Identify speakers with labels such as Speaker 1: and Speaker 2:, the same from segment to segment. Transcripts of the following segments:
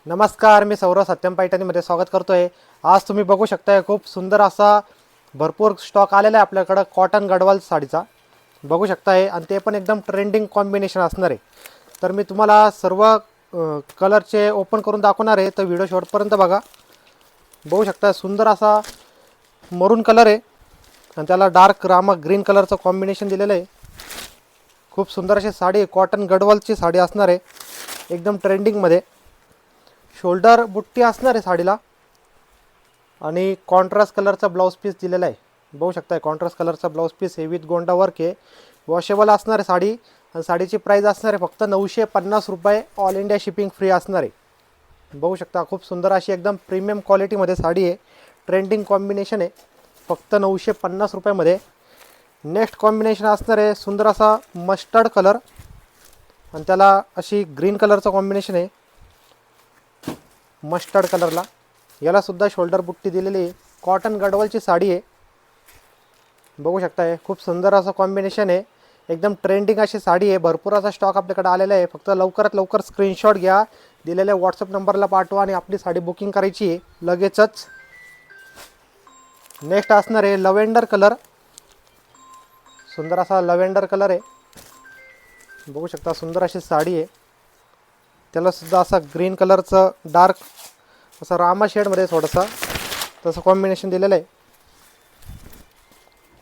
Speaker 1: नमस्कार, मी सौरभ सत्यम पैठणीमध्ये स्वागत करतोय। आज तुम्ही बघू शकताय खूप सुंदर असा भरपूर स्टॉक आलेला आहे आपल्याकडे कॉटन गडवाल साडीचा। बघू शकताय आणि ते पण एकदम ट्रेंडिंग कॉम्बिनेशन असणार आहे। तर मी तुम्हाला सर्व कलरचे ओपन करून दाखवणार आहे, तर व्हिडिओ शेवटपर्यंत बघा। बघू शकता सुंदर असा मरून कलर आहे आणि त्याला डार्क रामा ग्रीन कलरचं कॉम्बिनेशन दिलेलं आहे। खूप सुंदर अशी साडी कॉटन गडवालची साडी असणार आहे, एकदम ट्रेंडिंगमध्ये। शोल्डर बुट्टी असणार आहे साडीला आणि कॉन्ट्रास्ट कलरचा ब्लाउज पीस दिलेला आहे। बघू शकता कॉन्ट्रास्ट कलरचा ब्लाउज पीस आहे विथ गोंडा वर्क आहे। वॉशेबल असणार आहे साडी आणि साडीची प्राइस असणार आहे फक्त 950 रुपये, ऑल इंडिया शिपिंग फ्री असणार आहे। बघू शकता खूप सुंदर अशी एकदम प्रीमियम क्वालिटीमध्ये साडी आहे, ट्रेंडिंग कॉम्बिनेशन आहे, फक्त 950 रुपयामध्ये। नेक्स्ट कॉम्बिनेशन असणार आहे सुंदर असा मस्टर्ड कलर आणि त्याला अशी ग्रीन कलरचं कॉम्बिनेशन आहे मस्टर्ड कलरला। याला सुद्धा शोल्डर बुट्टी दिलेली आहे, कॉटन गडवालची साडी आहे। बघू शकताय खूप सुंदर असं कॉम्बिनेशन आहे, एकदम ट्रेंडिंग अशी साडी आहे। भरपूर असा स्टॉक आपल्याकडे आलेला आहे, फक्त लवकरात लवकर स्क्रीनशॉट घ्या, दिलेल्या व्हॉट्सअप नंबरला पाठवा आणि आपली साडी बुकिंग करायची आहे लगेचच। नेक्स्ट असणार आहे लव्हेंडर कलर, सुंदर असा लव्हेंडर कलर आहे। बघू शकता सुंदर अशी साडी आहे, त्याला सुद्धा असा ग्रीन कलरचं डार्क असं रामा शेडमध्ये थोडंसं तसं कॉम्बिनेशन दिलेलं आहे।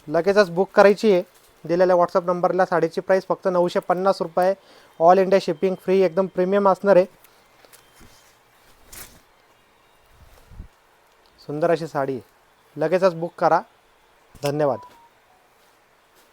Speaker 1: लगेचच बुक करायची आहे दिलेल्या व्हॉट्सअप नंबरला। साडीची प्राइस फक्त 950 रुपये, ऑल इंडिया शिपिंग फ्री, एकदम प्रीमियम असणार आहे। सुंदर अशी साडी लगेचच बुक करा। धन्यवाद।